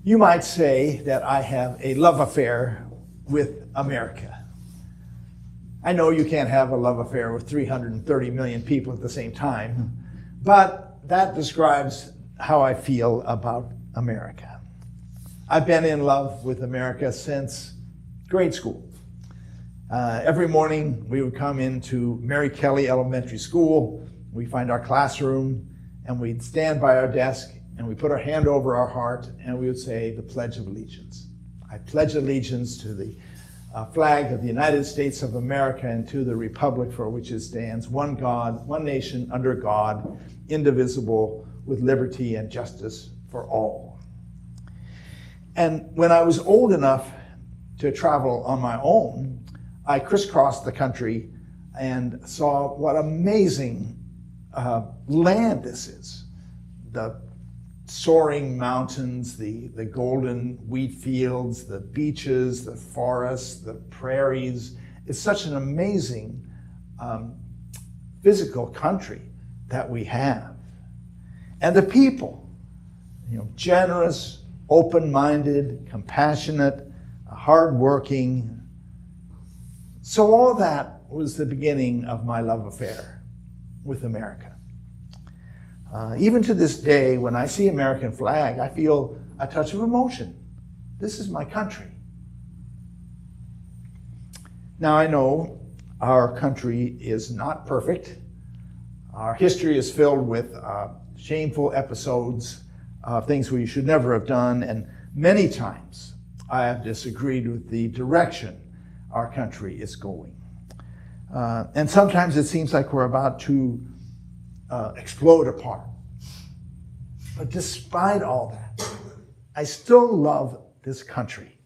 You might say that I have a love affair with America. I know you can't have a love affair with 330 million people at the same time, but that describes how I feel about America. I've been in love with America since grade school. Every morning we would come into Mary Kelly Elementary School, we find our classroom, and we'd stand by our desk and we put our hand over our heart and we would say the Pledge of Allegiance. I pledge allegiance to the flag of the United States of America and to the republic for which it stands, one God, one nation, under God, indivisible, with liberty and justice for all. And when I was old enough to travel on my own, I crisscrossed the country and saw what amazing land this is. The soaring mountains, the golden wheat fields, the beaches, the forests, the prairies. It's such an amazing physical country that we have. And the people, generous, open-minded, compassionate, hardworking. So all that was the beginning of my love affair with America. Even to this day, when I see American flag, I feel a touch of emotion. This is my country. Now I know our country is not perfect. Our history is filled with shameful episodes, things we should never have done, and many times I have disagreed with the direction our country is going. And sometimes it seems like we're about to explode apart. But despite all that, I still love this country,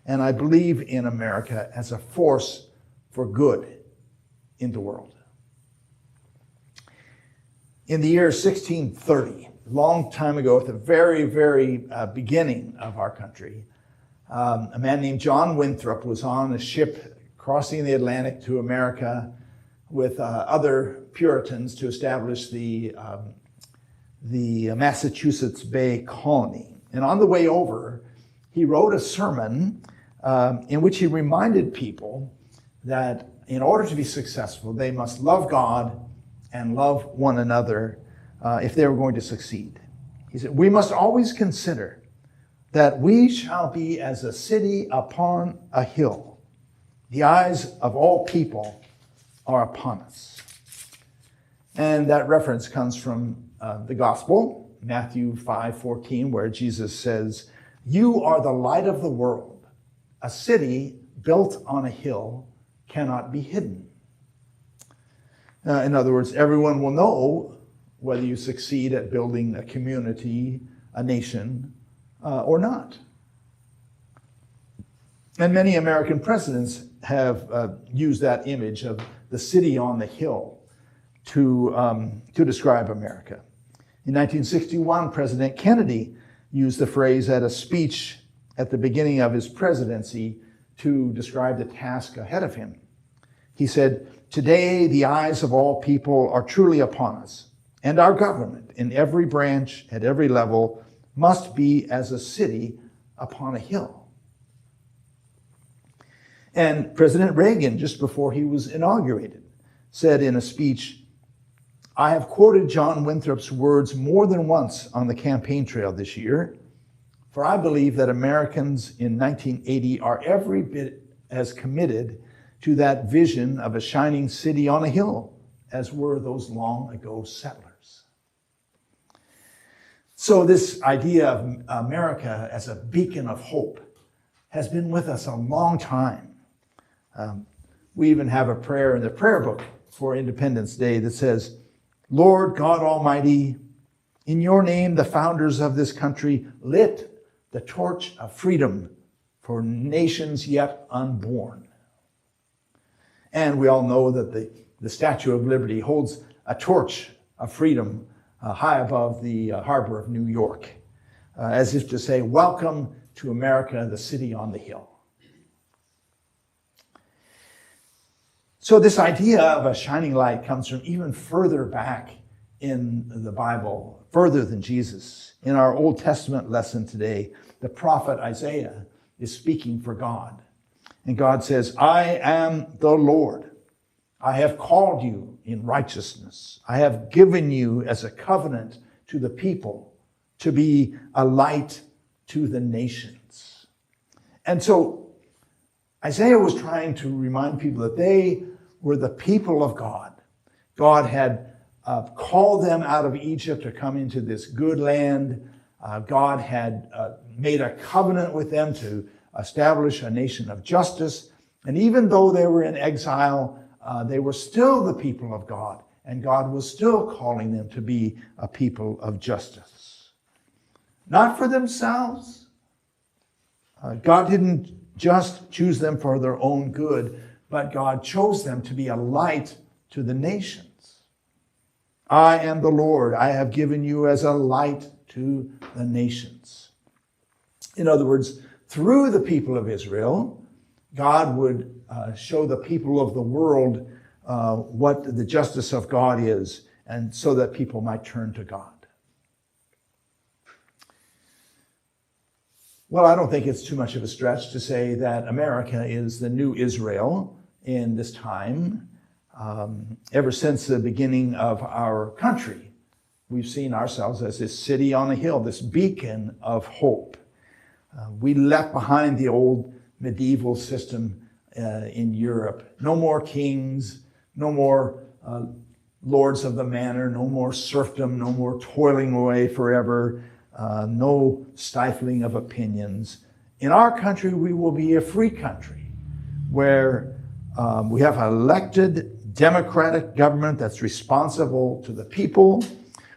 and I believe in America as a force for good in the world. In the year 1630, a long time ago, at the very, very beginning of our country, a man named John Winthrop was on a ship crossing the Atlantic to America with other Puritans to establish the Massachusetts Bay Colony. And on the way over, he wrote a sermon in which he reminded people that in order to be successful, they must love God and love one another if they were going to succeed. He said, "We must always consider that we shall be as a city upon a hill. The eyes of all people are upon us." And that reference comes from the gospel, Matthew 5:14, where Jesus says, "You are the light of the world. A city built on a hill cannot be hidden." In other words, everyone will know whether you succeed at building a community, a nation, or not. And many American presidents have used that image of the city on the hill to describe America. In 1961, President Kennedy used the phrase at a speech at the beginning of his presidency to describe the task ahead of him. He said, "Today, the eyes of all people are truly upon us, and our government in every branch, at every level, must be as a city upon a hill." And President Reagan, just before he was inaugurated, said in a speech, "I have quoted John Winthrop's words more than once on the campaign trail this year, for I believe that Americans in 1980 are every bit as committed to that vision of a shining city on a hill as were those long ago settlers." So this idea of America as a beacon of hope has been with us a long time. We even have a prayer in the prayer book for Independence Day that says, "Lord God Almighty, in your name the founders of this country lit the torch of freedom for nations yet unborn." And we all know that the Statue of Liberty holds a torch of freedom high above the harbor of New York, as if to say, "Welcome to America, the city on the hill." So this idea of a shining light comes from even further back in the Bible, further than Jesus. In our Old Testament lesson today, the prophet Isaiah is speaking for God. And God says, I am the Lord. I have called you in righteousness. I have given you as a covenant to the people to be a light to the nations. And so Isaiah was trying to remind people that they were the people of God. God had called them out of Egypt to come into this good land. God had made a covenant with them to establish a nation of justice. And even though they were in exile, they were still the people of God. And God was still calling them to be a people of justice. Not for themselves. God didn't just choose them for their own good, but God chose them to be a light to the nations. I am the Lord. I have given you as a light to the nations. In other words, through the people of Israel, God would show the people of the world what the justice of God is, and so that people might turn to God. Well, I don't think it's too much of a stretch to say that America is the new Israel in this time. Ever since the beginning of our country, we've seen ourselves as this city on a hill, this beacon of hope. We left behind the old medieval system in Europe. No more kings, no more lords of the manor, no more serfdom, no more toiling away forever, no stifling of opinions. In our country, we will be a free country where we have an elected democratic government that's responsible to the people.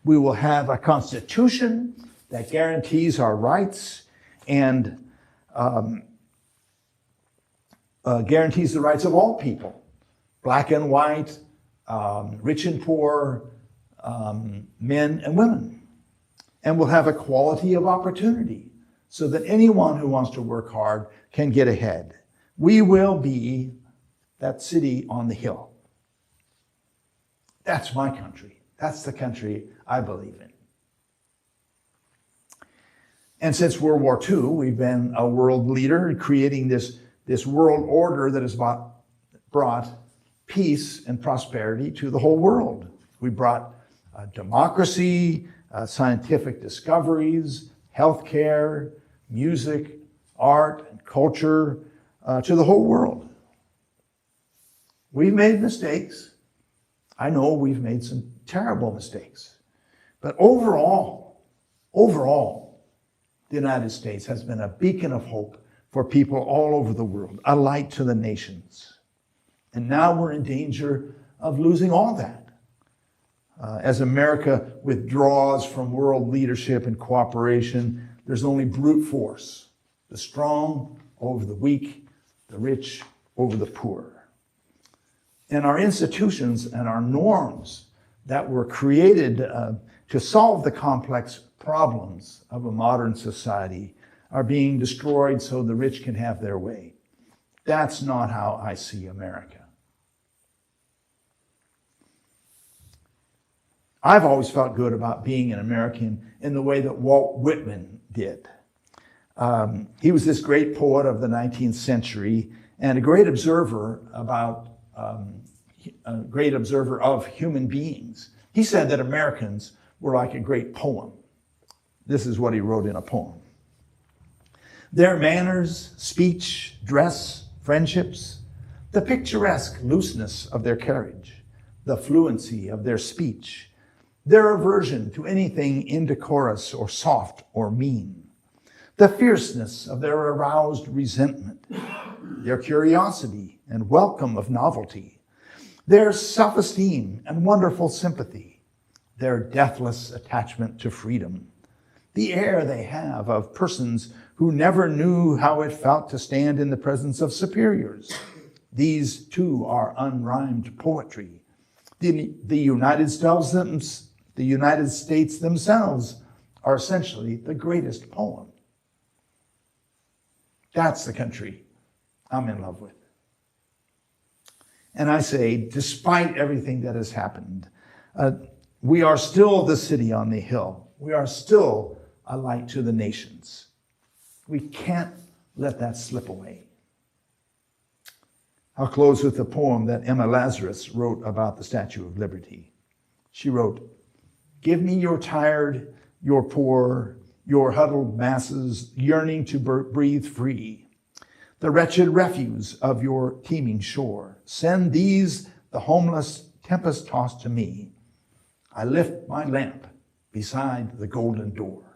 We will have a constitution that guarantees our rights and guarantees the rights of all people, black and white, rich and poor, men and women. And we'll have equality of opportunity so that anyone who wants to work hard can get ahead. We will be that city on the hill. That's my country. That's the country I believe in. And since World War II, we've been a world leader in creating this world order that has brought peace and prosperity to the whole world. We brought democracy, scientific discoveries, healthcare, music, art, and culture to the whole world. We've made mistakes. I know we've made some terrible mistakes. But overall, the United States has been a beacon of hope for people all over the world, a light to the nations. And now we're in danger of losing all that. As America withdraws from world leadership and cooperation, there's only brute force, the strong over the weak, the rich over the poor. And our institutions and our norms that were created to solve the complex problems of a modern society are being destroyed so the rich can have their way. That's not how I see America. I've always felt good about being an American in the way that Walt Whitman did. He was this great poet of the 19th century and a great observer of human beings. He said that Americans were like a great poem. This is what he wrote in a poem. Their manners, speech, dress, friendships, the picturesque looseness of their carriage, the fluency of their speech, their aversion to anything indecorous or soft or mean, the fierceness of their aroused resentment, their curiosity and welcome of novelty, their self-esteem and wonderful sympathy, their deathless attachment to freedom, the air they have of persons who never knew how it felt to stand in the presence of superiors. These too are unrhymed poetry. The United States themselves are essentially the greatest poem. That's the country I'm in love with. And I say, despite everything that has happened, We are still the city on the hill. We are still a light to the nations. We can't let that slip away. I'll close with a poem that Emma Lazarus wrote about the Statue of Liberty. She wrote, "Give me your tired, your poor, your huddled masses yearning to breathe free, the wretched refuse of your teeming shore. Send these, the homeless, tempest-tossed to me. I lift my lamp beside the golden door."